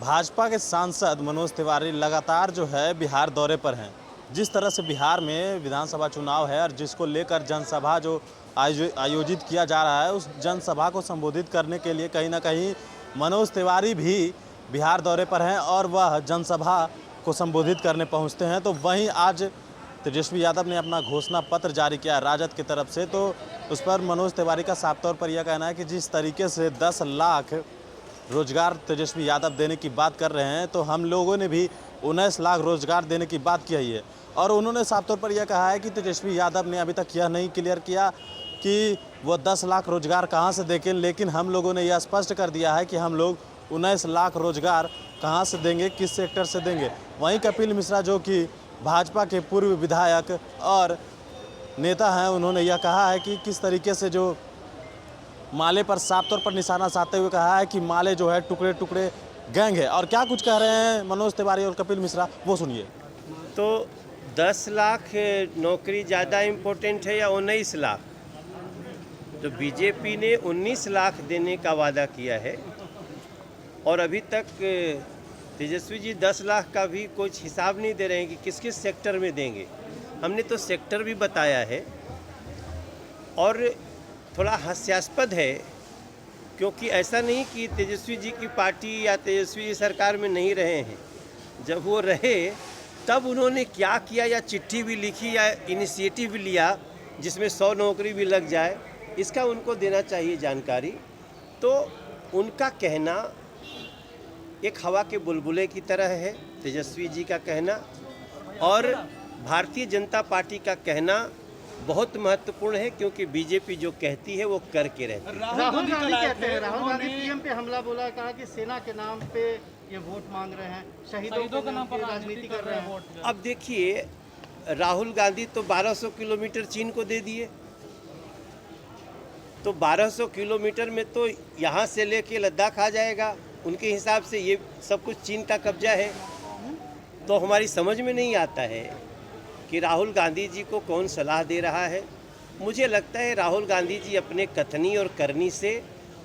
भाजपा के सांसद मनोज तिवारी लगातार जो है बिहार दौरे पर हैं। जिस तरह से बिहार में विधानसभा चुनाव है और जिसको लेकर जनसभा जो आयोजित किया जा रहा है, उस जनसभा को संबोधित करने के लिए कहीं ना कहीं मनोज तिवारी भी बिहार दौरे पर हैं और वह जनसभा को संबोधित करने पहुंचते हैं। तो वहीं आज तेजस्वी यादव ने अपना घोषणा पत्र जारी किया राजद की तरफ से, तो उस पर मनोज तिवारी का साफ तौर पर यह कहना है कि जिस तरीके से 10 लाख रोजगार तेजस्वी यादव देने की बात कर रहे हैं, तो हम लोगों ने भी 19 लाख रोजगार देने की बात की है। और उन्होंने साफ तौर पर यह कहा है कि तेजस्वी यादव ने अभी तक यह नहीं क्लियर किया कि वो 10 लाख रोजगार कहां से देंगे, लेकिन हम लोगों ने यह स्पष्ट कर दिया है कि हम लोग 19 लाख रोजगार कहां से देंगे, किस सेक्टर से देंगे। वहीं कपिल मिश्रा जो कि भाजपा के पूर्व विधायक और नेता हैं, उन्होंने यह कहा है कि किस तरीके से जो माले पर साफ तौर पर निशाना साधते हुए कहा है कि माले जो है टुकड़े टुकड़े गैंग है। और क्या कुछ कह रहे हैं मनोज तिवारी और कपिल मिश्रा, वो सुनिए। तो 10 लाख नौकरी ज़्यादा इम्पोर्टेंट है या 19 लाख? तो बीजेपी ने 19 लाख देने का वादा किया है और अभी तक तेजस्वी जी 10 लाख का भी कुछ हिसाब नहीं दे रहे हैं कि किस किस सेक्टर में देंगे। हमने तो सेक्टर भी बताया है और थोड़ा हास्यास्पद है, क्योंकि ऐसा नहीं कि तेजस्वी जी की पार्टी या तेजस्वी जी सरकार में नहीं रहे हैं। जब वो रहे तब उन्होंने क्या किया, या चिट्ठी भी लिखी या इनिशिएटिव भी लिया जिसमें 100 नौकरी भी लग जाए, इसका उनको देना चाहिए जानकारी। तो उनका कहना एक हवा के बुलबुले की तरह है, तेजस्वी जी का कहना, और भारतीय जनता पार्टी का कहना बहुत महत्वपूर्ण है, क्योंकि बीजेपी जो कहती है वो करके रहती है। राहुल गांधी कहते हैं, राहुल गांधी पीएम पे हमला बोला, कहा कि सेना के नाम पे ये वोट मांग रहे हैं, शहीदों के नाम पर राजनीति कर रहे हैं। अब देखिए, राहुल गांधी तो 1200 किलोमीटर चीन को दे दिए, तो 1200 किलोमीटर में तो यहाँ से लेके लद्दाख आ जाएगा। उनके हिसाब से ये सब कुछ चीन का कब्जा है। तो हमारी समझ में नहीं आता है कि राहुल गांधी जी को कौन सलाह दे रहा है। मुझे लगता है राहुल गांधी जी अपने कथनी और करनी से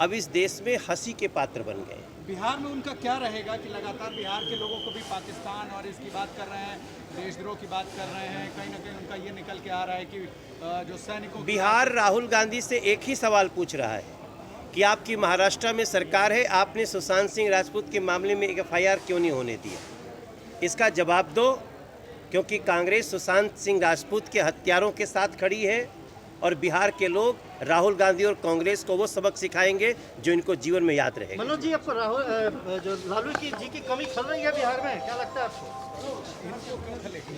अब इस देश में हंसी के पात्र बन गए। बिहार में उनका क्या रहेगा कि लगातार बिहार के लोगों को भी पाकिस्तान और इसकी बात कर रहे हैं, देशद्रोह की बात कर रहे हैं, कहीं ना कहीं उनका ये निकल के आ रहा है कि जो सैनिकों, बिहार राहुल गांधी से एक ही सवाल पूछ रहा है कि आपकी महाराष्ट्र में सरकार है, आपने सुशांत सिंह राजपूत के मामले में एक FIR क्यों नहीं होने दिया? इसका जवाब दो, क्योंकि कांग्रेस सुशांत सिंह राजपूत के हत्यारों के साथ खड़ी है और बिहार के लोग राहुल गांधी और कांग्रेस को वो सबक सिखाएंगे जो इनको जीवन में याद रहेगा। मनोज जी, आपको लालू जी की कमी खल रही है बिहार में, क्या लगता है आपको?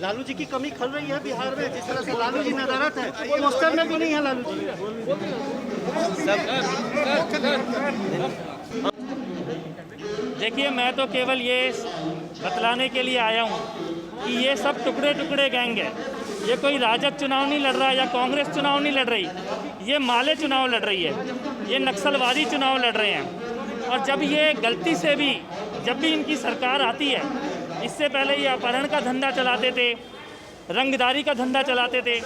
लालू जी की कमी खल रही है बिहार में, जिस तरह से लालू जी नदारत है, पोस्टर में भी नहीं है लालू जी। देखिए, मैं तो केवल ये बतलाने के लिए आया हूँ कि ये सब टुकड़े टुकड़े गैंग है। ये कोई राजद चुनाव नहीं लड़ रहा या कांग्रेस चुनाव नहीं लड़ रही, ये माले चुनाव लड़ रही है, ये नक्सलवादी चुनाव लड़ रहे हैं। और जब ये गलती से भी, जब भी इनकी सरकार आती है, इससे पहले ये अपहरण का धंधा चलाते थे, रंगदारी का धंधा चलाते थे,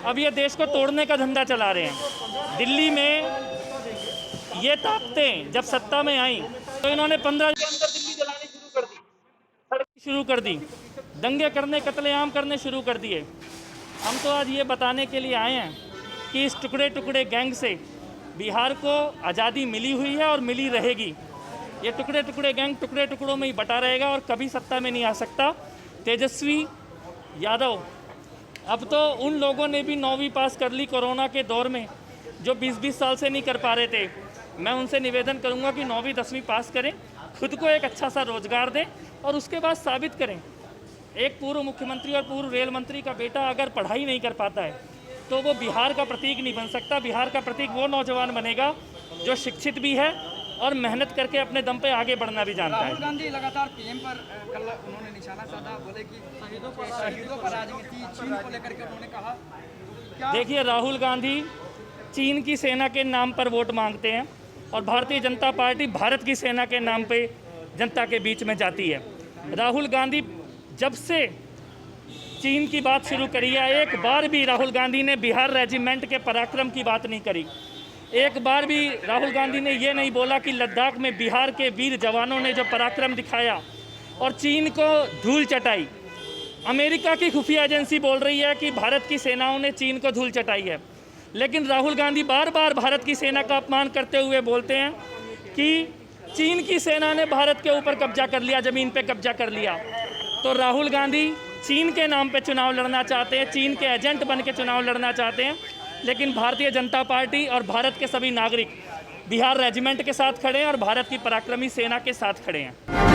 अब ये देश को तोड़ने का धंधा चला रहे हैं। दिल्ली में ये ताकतें जब सत्ता में आई तो इन्होंने 15 के अंदर दिल्ली जलानी शुरू कर दी, सड़कें शुरू कर दी, दंगे करने, कत्लेआम करने शुरू कर दिए। हम तो आज ये बताने के लिए आए हैं कि इस टुकड़े टुकड़े गैंग से बिहार को आज़ादी मिली हुई है और मिली रहेगी। ये टुकड़े टुकड़े गैंग टुकड़े टुकड़ों में ही बटा रहेगा और कभी सत्ता में नहीं आ सकता। तेजस्वी यादव, अब तो उन लोगों ने भी 9वीं पास कर ली कोरोना के दौर में, जो 20-20 साल से नहीं कर पा रहे थे। मैं उनसे निवेदन करूंगा कि 9वीं 10वीं पास करें, खुद को एक अच्छा सा रोजगार दें और उसके बाद साबित करें। एक पूर्व मुख्यमंत्री और पूर्व रेल मंत्री का बेटा अगर पढ़ाई नहीं कर पाता है तो वो बिहार का प्रतीक नहीं बन सकता। बिहार का प्रतीक वो नौजवान बनेगा जो शिक्षित भी है और मेहनत करके अपने दम पे आगे बढ़ना भी जानता है। राहुल गांधी लगातार पीएम पर कल उन्होंने निशाना साधा, बोले कि शहीदों पर राजनीति, चीन को लेकर के उन्होंने कहा। देखिए, राहुल गांधी चीन की सेना के नाम पर वोट मांगते हैं और भारतीय जनता पार्टी भारत की सेना के नाम पे जनता के बीच में जाती है। राहुल गांधी जब से चीन की बात शुरू करी है, एक बार भी राहुल गांधी ने बिहार रेजिमेंट के पराक्रम की बात नहीं करी, एक बार भी राहुल गांधी ने ये नहीं बोला कि लद्दाख में बिहार के वीर जवानों ने जो पराक्रम दिखाया और चीन को धूल चटाई। अमेरिका की खुफिया एजेंसी बोल रही है कि भारत की सेनाओं ने चीन को धूल चटाई है, लेकिन राहुल गांधी बार बार भारत की सेना का अपमान करते हुए बोलते हैं कि चीन की सेना ने भारत के ऊपर कब्जा कर लिया, ज़मीन पे कब्जा कर लिया। तो राहुल गांधी चीन के नाम पे चुनाव लड़ना चाहते हैं, चीन के एजेंट बन के चुनाव लड़ना चाहते हैं, लेकिन भारतीय जनता पार्टी और भारत के सभी नागरिक बिहार रेजिमेंट के साथ खड़े हैं और भारत की पराक्रमी सेना के साथ खड़े हैं।